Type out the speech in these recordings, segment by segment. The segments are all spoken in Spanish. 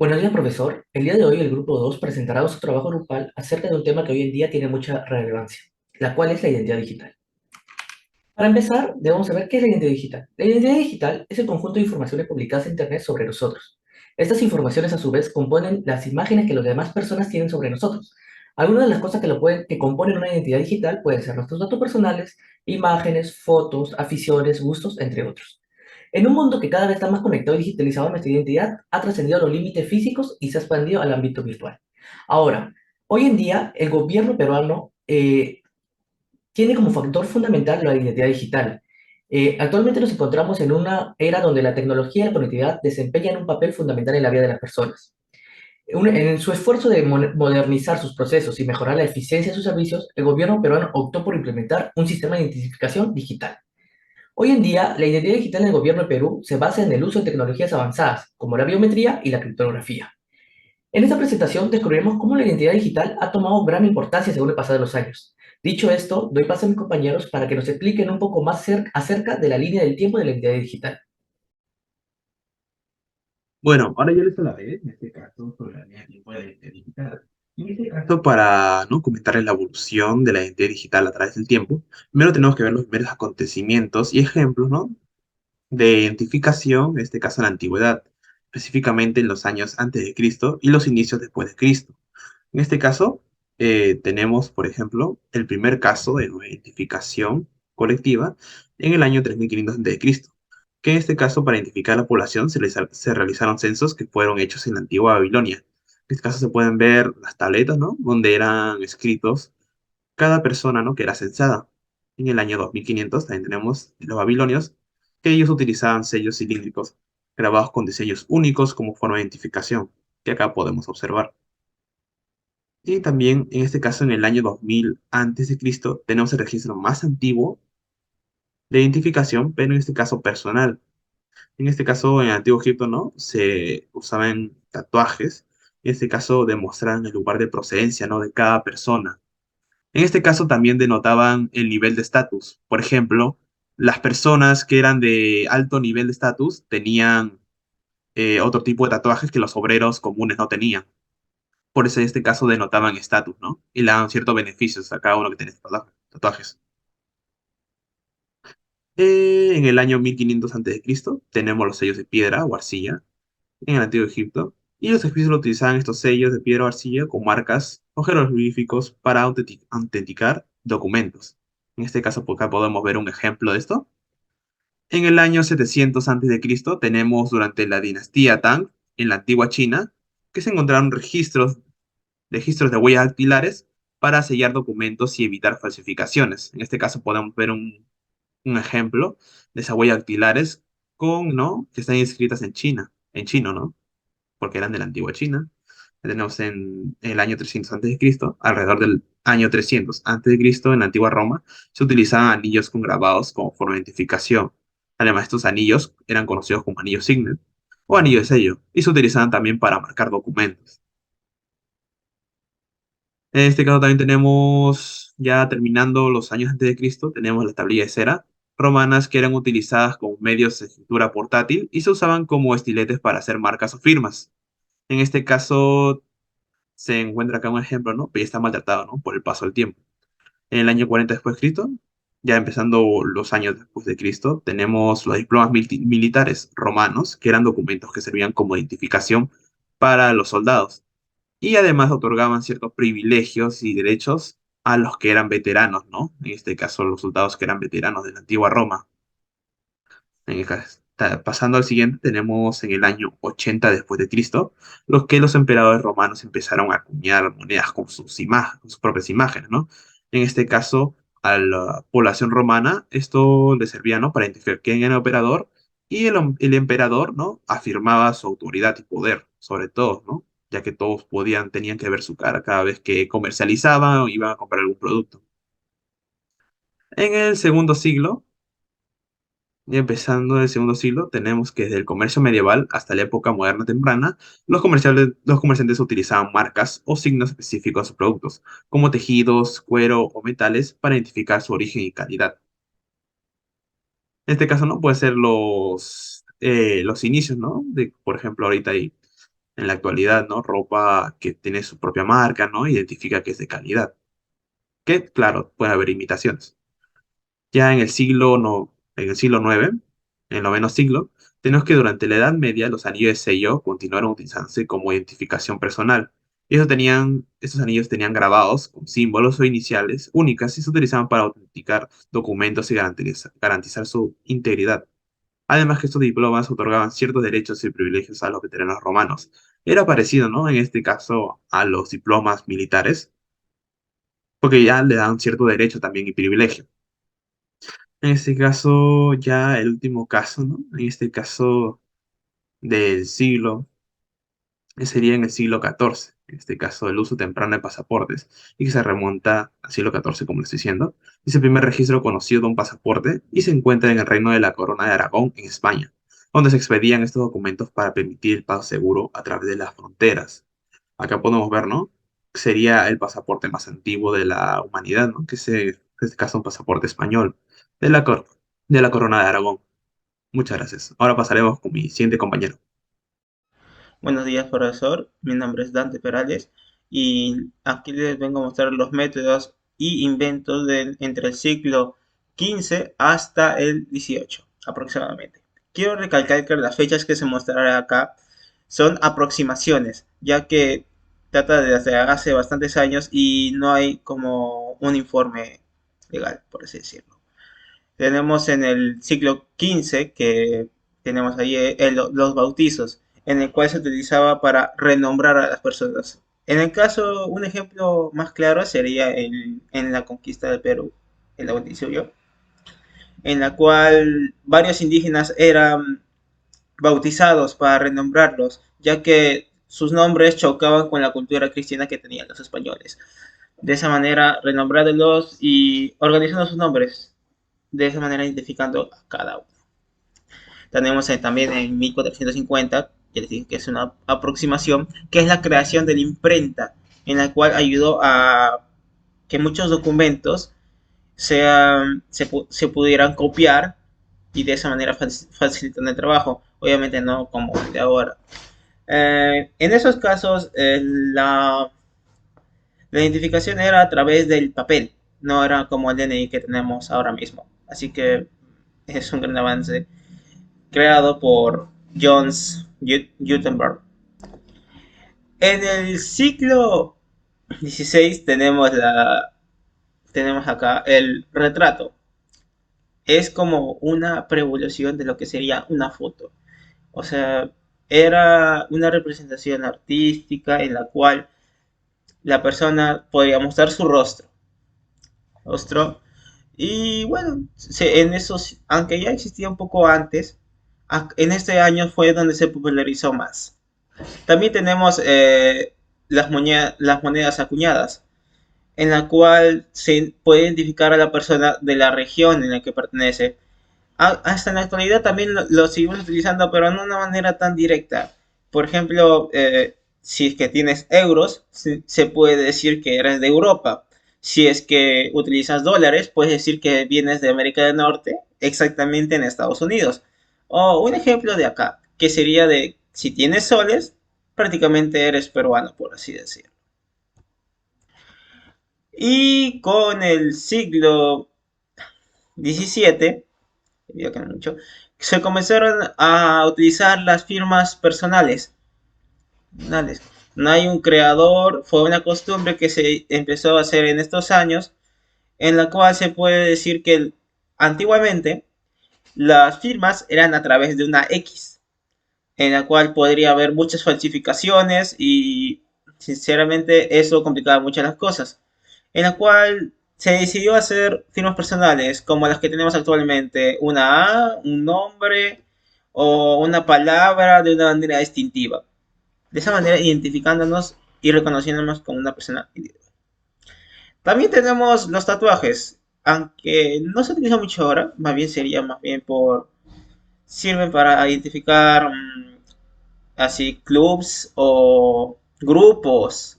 Buenos días, profesor. El día de hoy el grupo 2 presentará su trabajo grupal acerca de un tema que hoy en día tiene mucha relevancia, la cual es la identidad digital. Para empezar, debemos saber qué es la identidad digital. La identidad digital es el conjunto de informaciones publicadas en Internet sobre nosotros. Estas informaciones, a su vez, componen las imágenes que las demás personas tienen sobre nosotros. Algunas de las cosas que componen una identidad digital pueden ser nuestros datos personales, imágenes, fotos, aficiones, gustos, entre otros. En un mundo que cada vez está más conectado y digitalizado, nuestra identidad ha trascendido los límites físicos y se ha expandido al ámbito virtual. Ahora, hoy en día, el gobierno peruano tiene como factor fundamental la identidad digital. Actualmente nos encontramos en una era donde la tecnología y la conectividad desempeñan un papel fundamental en la vida de las personas. En su esfuerzo de modernizar sus procesos y mejorar la eficiencia de sus servicios, el gobierno peruano optó por implementar un sistema de identificación digital. Hoy en día, la identidad digital en el gobierno de Perú se basa en el uso de tecnologías avanzadas, como la biometría y la criptografía. En esta presentación descubriremos cómo la identidad digital ha tomado gran importancia según el pasado de los años. Dicho esto, doy paso a mis compañeros para que nos expliquen un poco más acerca de la línea del tiempo de la identidad digital. Bueno, ahora yo les hablaré, en este caso, sobre la línea de tiempo de la identidad digital. En este caso, para ¿no? comentarles la evolución de la identidad digital a través del tiempo, primero tenemos que ver los primeros acontecimientos y ejemplos, ¿no? de identificación, en este caso en la antigüedad, específicamente en los años antes de Cristo y los inicios después de Cristo. En este caso, tenemos, por ejemplo, el primer caso de identificación colectiva en el año 3500 a.C., que en este caso, para identificar a la población, se realizaron censos que fueron hechos en la antigua Babilonia. En este caso se pueden ver las tabletas, ¿no? Donde eran escritos cada persona, ¿no? que era censada. En el año 2500 también tenemos los babilonios, que ellos utilizaban sellos cilíndricos grabados con diseños únicos como forma de identificación, que acá podemos observar. Y también, en este caso, en el año 2000 antes de Cristo, tenemos el registro más antiguo de identificación, pero en este caso personal. En este caso, en el Antiguo Egipto, ¿no? Se usaban tatuajes. En este caso, demostraban el lugar de procedencia, ¿no? de cada persona. En este caso, también denotaban el nivel de estatus. Por ejemplo, las personas que eran de alto nivel de estatus tenían otro tipo de tatuajes que los obreros comunes no tenían. Por eso en este caso denotaban estatus, ¿no? Y le daban ciertos beneficios a cada uno que tenía tatuajes. En el año 1500 a.C. tenemos los sellos de piedra o arcilla en el Antiguo Egipto, y los egipcios utilizaban estos sellos de piedra o arcilla con marcas o jeroglíficos para autenticar documentos. En este caso, por acá podemos ver un ejemplo de esto. En el año 700 a.C. tenemos durante la dinastía Tang, en la antigua China, que se encontraron registros de huellas dactilares para sellar documentos y evitar falsificaciones. En este caso podemos ver un ejemplo de esas huellas dactilares ¿no? que están inscritas en China, en chino, ¿no? porque eran de la antigua China. Tenemos en el año 300 a.C., alrededor del año 300 a.C., en la antigua Roma, se utilizaban anillos con grabados como forma de identificación. Además, estos anillos eran conocidos como anillos signet o anillos de sello, y se utilizaban también para marcar documentos. En este caso también tenemos, ya terminando los años antes de Cristo, tenemos las tablillas de cera romanas que eran utilizadas como medios de escritura portátil y se usaban como estiletes para hacer marcas o firmas. En este caso se encuentra acá un ejemplo, ¿no? Pero ya está maltratado, ¿no? Por el paso del tiempo. En el año 40 después de Cristo, ya empezando los años después de Cristo, tenemos los diplomas militares romanos, que eran documentos que servían como identificación para los soldados. Y además otorgaban ciertos privilegios y derechos a los que eran veteranos, ¿no? En este caso, los soldados que eran veteranos de la antigua Roma. Pasando al siguiente, tenemos en el año 80 después de Cristo, los emperadores romanos empezaron a acuñar monedas con con sus propias imágenes, ¿no? En este caso, a la población romana, esto le servía, ¿no? Para identificar quién era el emperador, y el emperador, ¿no? Afirmaba su autoridad y poder sobre todo, ¿no? Ya que todos tenían que ver su cara cada vez que comercializaban o iban a comprar algún producto. En el segundo siglo, y empezando en el segundo siglo, tenemos que desde el comercio medieval hasta la época moderna temprana, los comerciantes utilizaban marcas o signos específicos a sus productos, como tejidos, cuero o metales, para identificar su origen y calidad. En este caso, ¿no? Puede ser los inicios, ¿no? De, por ejemplo, ahorita hay. en la actualidad, ¿no? Ropa que tiene su propia marca, ¿no? Identifica que es de calidad. Que, claro, puede haber imitaciones. Ya en el siglo IX, en el noveno siglo, tenemos que durante la Edad Media los anillos de sello continuaron utilizándose como identificación personal. Y estos anillos tenían grabados con símbolos o iniciales únicas y se utilizaban para autenticar documentos y garantizar su integridad. Además que estos diplomas otorgaban ciertos derechos y privilegios a los veteranos romanos. Era parecido, ¿no? En este caso a los diplomas militares, porque ya le dan cierto derecho también y privilegio. En este caso, ya el último caso, ¿no? En este caso del siglo, sería en el siglo XIV. En este caso, el uso temprano de pasaportes, y que se remonta al siglo XIV, como le estoy diciendo. Es el primer registro conocido de un pasaporte y se encuentra en el Reino de la Corona de Aragón, en España, donde se expedían estos documentos para permitir el paso seguro a través de las fronteras. Acá podemos ver, ¿no? Sería el pasaporte más antiguo de la humanidad, ¿no? En este caso, un pasaporte español de de la Corona de Aragón. Muchas gracias. Ahora pasaremos con mi siguiente compañero. Buenos días, profesor. Mi nombre es Dante Perales y aquí les vengo a mostrar los métodos y inventos entre el siglo XV hasta el XVIII, aproximadamente. Quiero recalcar que las fechas que se mostrarán acá son aproximaciones, ya que trata de hace bastantes años y no hay como un informe legal, por así decirlo. Tenemos en el siglo XV que tenemos ahí los bautizos, en el cual se utilizaba para renombrar a las personas. En el caso, un ejemplo más claro sería en la conquista del Perú, el bautizo yo, en la cual varios indígenas eran bautizados para renombrarlos, ya que sus nombres chocaban con la cultura cristiana que tenían los españoles. De esa manera, renombrándolos y organizando sus nombres, de esa manera identificando a cada uno. Tenemos también en 1450, que les dije que es una aproximación, que es la creación de la imprenta, en la cual ayudó a que muchos documentos se pudieran copiar y de esa manera facilitan el trabajo. Obviamente no como el de ahora. En esos casos, la identificación era a través del papel, no era como el DNI que tenemos ahora mismo. Así que es un gran avance creado por Johannes Gutenberg. En el siglo XVI tenemos acá el retrato. Es como una preevolución de lo que sería una foto. O sea, era una representación artística en la cual la persona podría mostrar su rostro. Y bueno, en esos, aunque ya existía un poco antes, en este año fue donde se popularizó más. También tenemos las monedas acuñadas, en la cual se puede identificar a la persona de la región en la que pertenece. Hasta en la actualidad también lo seguimos utilizando, pero no de una manera tan directa. Por ejemplo, si es que tienes euros, se puede decir que eres de Europa. Si es que utilizas dólares, puedes decir que vienes de América del Norte, exactamente en Estados Unidos. O un ejemplo de acá, que sería de si tienes soles, prácticamente eres peruano, por así decirlo. Y con el siglo XVII, se comenzaron a utilizar las firmas personales. No hay un creador, fue una costumbre que se empezó a hacer en estos años, en la cual se puede decir que antiguamente las firmas eran a través de una X, en la cual podría haber muchas falsificaciones y sinceramente eso complicaba mucho las cosas, en la cual se decidió hacer firmas personales como las que tenemos actualmente, una A, un nombre o una palabra de una manera distintiva. De esa manera identificándonos y reconociéndonos como una persona individual. También tenemos los tatuajes, aunque no se utiliza mucho ahora, más bien sería más bien sirven para identificar así clubs o grupos.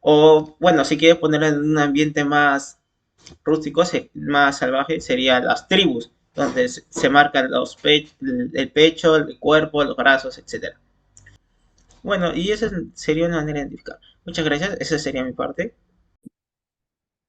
O bueno, si quieres ponerlo en un ambiente más rústico, más salvaje, serían las tribus, donde se marcan el pecho, el cuerpo, los brazos, etcétera. Bueno, y esa sería una manera de identificar. Muchas gracias, esa sería mi parte.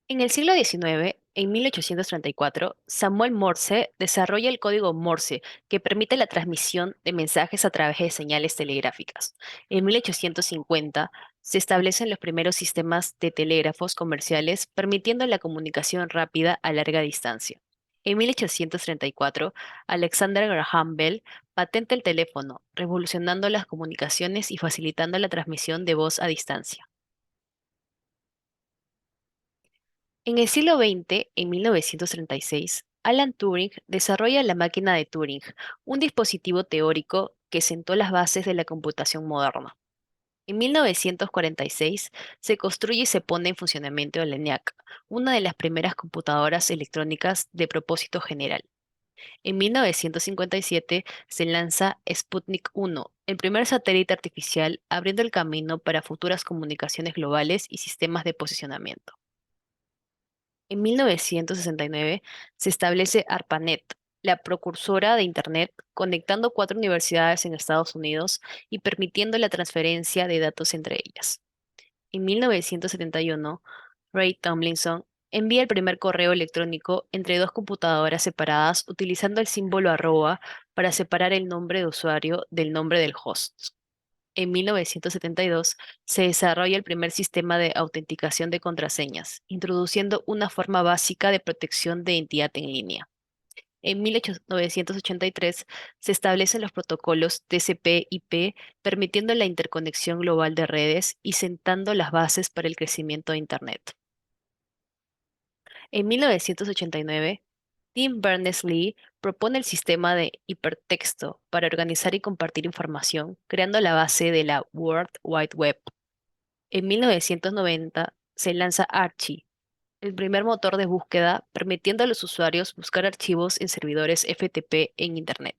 En el siglo XIX, en 1834, Samuel Morse desarrolla el código Morse, que permite la transmisión de mensajes a través de señales telegráficas. En 1850, se establecen los primeros sistemas de telégrafos comerciales, permitiendo la comunicación rápida a larga distancia. En 1834, Alexander Graham Bell patenta el teléfono, revolucionando las comunicaciones y facilitando la transmisión de voz a distancia. En el siglo XX, en 1936, Alan Turing desarrolla la máquina de Turing, un dispositivo teórico que sentó las bases de la computación moderna. En 1946 se construye y se pone en funcionamiento el ENIAC, una de las primeras computadoras electrónicas de propósito general. En 1957 se lanza Sputnik 1, el primer satélite artificial abriendo el camino para futuras comunicaciones globales y sistemas de posicionamiento. En 1969 se establece ARPANET, la precursora de Internet, conectando cuatro universidades en Estados Unidos y permitiendo la transferencia de datos entre ellas. En 1971, Ray Tomlinson envía el primer correo electrónico entre dos computadoras separadas utilizando el símbolo arroba para separar el nombre de usuario del nombre del host. En 1972 se desarrolla el primer sistema de autenticación de contraseñas, introduciendo una forma básica de protección de identidad en línea. En 1983 se establecen los protocolos TCP/IP, permitiendo la interconexión global de redes y sentando las bases para el crecimiento de Internet. En 1989, Tim Berners-Lee propone el sistema de hipertexto para organizar y compartir información, creando la base de la World Wide Web. En 1990 se lanza Archie, el primer motor de búsqueda permitiendo a los usuarios buscar archivos en servidores FTP en Internet.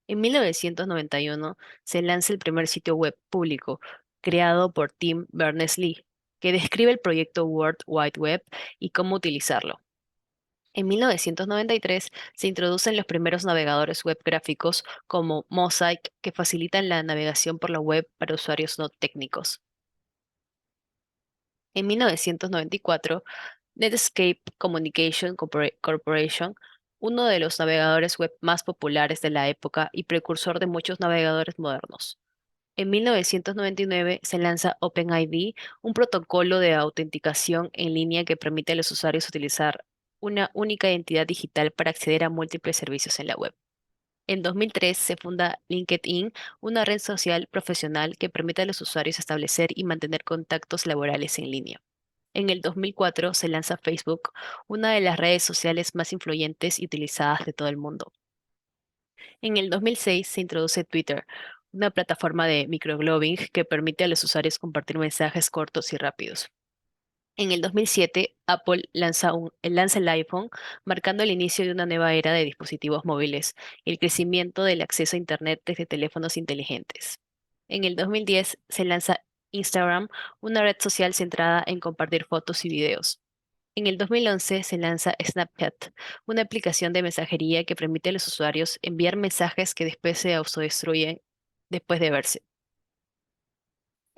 En 1991 se lanza el primer sitio web público, creado por Tim Berners-Lee, que describe el proyecto World Wide Web y cómo utilizarlo. En 1993 se introducen los primeros navegadores web gráficos como Mosaic, que facilitan la navegación por la web para usuarios no técnicos. En 1994, Netscape Communication Corporation, uno de los navegadores web más populares de la época y precursor de muchos navegadores modernos. En 1999 se lanza OpenID, un protocolo de autenticación en línea que permite a los usuarios utilizar una única identidad digital para acceder a múltiples servicios en la web. En 2003 se funda LinkedIn, una red social profesional que permite a los usuarios establecer y mantener contactos laborales en línea. En el 2004 se lanza Facebook, una de las redes sociales más influyentes y utilizadas de todo el mundo. En el 2006 se introduce Twitter, una plataforma de microblogging que permite a los usuarios compartir mensajes cortos y rápidos. En el 2007, Apple lanza el iPhone, marcando el inicio de una nueva era de dispositivos móviles y el crecimiento del acceso a Internet desde teléfonos inteligentes. En el 2010 se lanza Instagram, una red social centrada en compartir fotos y videos. En el 2011 se lanza Snapchat, una aplicación de mensajería que permite a los usuarios enviar mensajes que después se autodestruyen después de verse.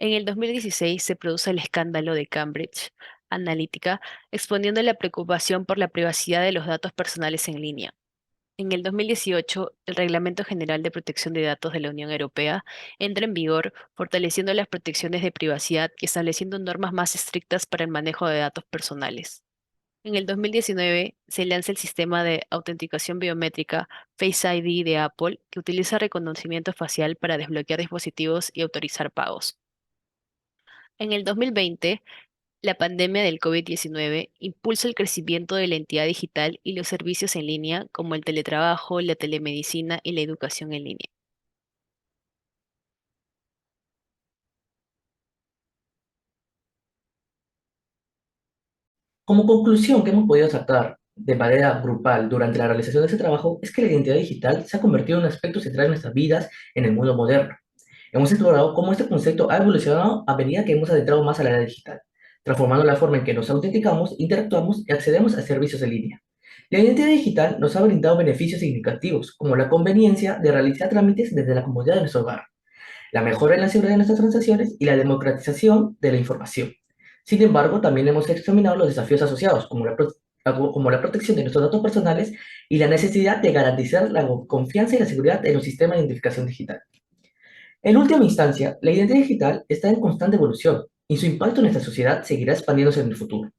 En el 2016 se produce el escándalo de Cambridge Analytica, exponiendo la preocupación por la privacidad de los datos personales en línea. En el 2018, el Reglamento General de Protección de Datos de la Unión Europea entra en vigor, fortaleciendo las protecciones de privacidad y estableciendo normas más estrictas para el manejo de datos personales. En el 2019 se lanza el sistema de autenticación biométrica Face ID de Apple, que utiliza reconocimiento facial para desbloquear dispositivos y autorizar pagos. En el 2020, la pandemia del COVID-19 impulsa el crecimiento de la entidad digital y los servicios en línea como el teletrabajo, la telemedicina y la educación en línea. Como conclusión que hemos podido sacar de manera grupal durante la realización de este trabajo es que la identidad digital se ha convertido en un aspecto central de nuestras vidas en el mundo moderno. Hemos explorado cómo este concepto ha evolucionado a medida que hemos adentrado más a la era digital, transformando la forma en que nos autenticamos, interactuamos y accedemos a servicios en línea. La identidad digital nos ha brindado beneficios significativos, como la conveniencia de realizar trámites desde la comodidad de nuestro hogar, la mejora en la seguridad de nuestras transacciones y la democratización de la información. Sin embargo, también hemos examinado los desafíos asociados, como la protección de nuestros datos personales y la necesidad de garantizar la confianza y la seguridad en los sistemas de identificación digital. En última instancia, la identidad digital está en constante evolución y su impacto en nuestra sociedad seguirá expandiéndose en el futuro.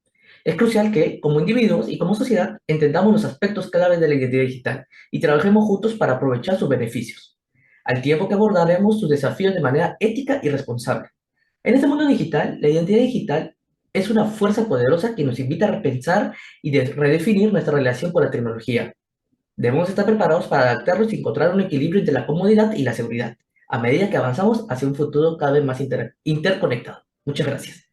Es crucial que, como individuos y como sociedad, entendamos los aspectos claves de la identidad digital y trabajemos juntos para aprovechar sus beneficios, al tiempo que abordaremos sus desafíos de manera ética y responsable. En este mundo digital, la identidad digital es una fuerza poderosa que nos invita a repensar y redefinir nuestra relación con la tecnología. Debemos estar preparados para adaptarnos y encontrar un equilibrio entre la comodidad y la seguridad, a medida que avanzamos hacia un futuro cada vez más interconectado. Muchas gracias.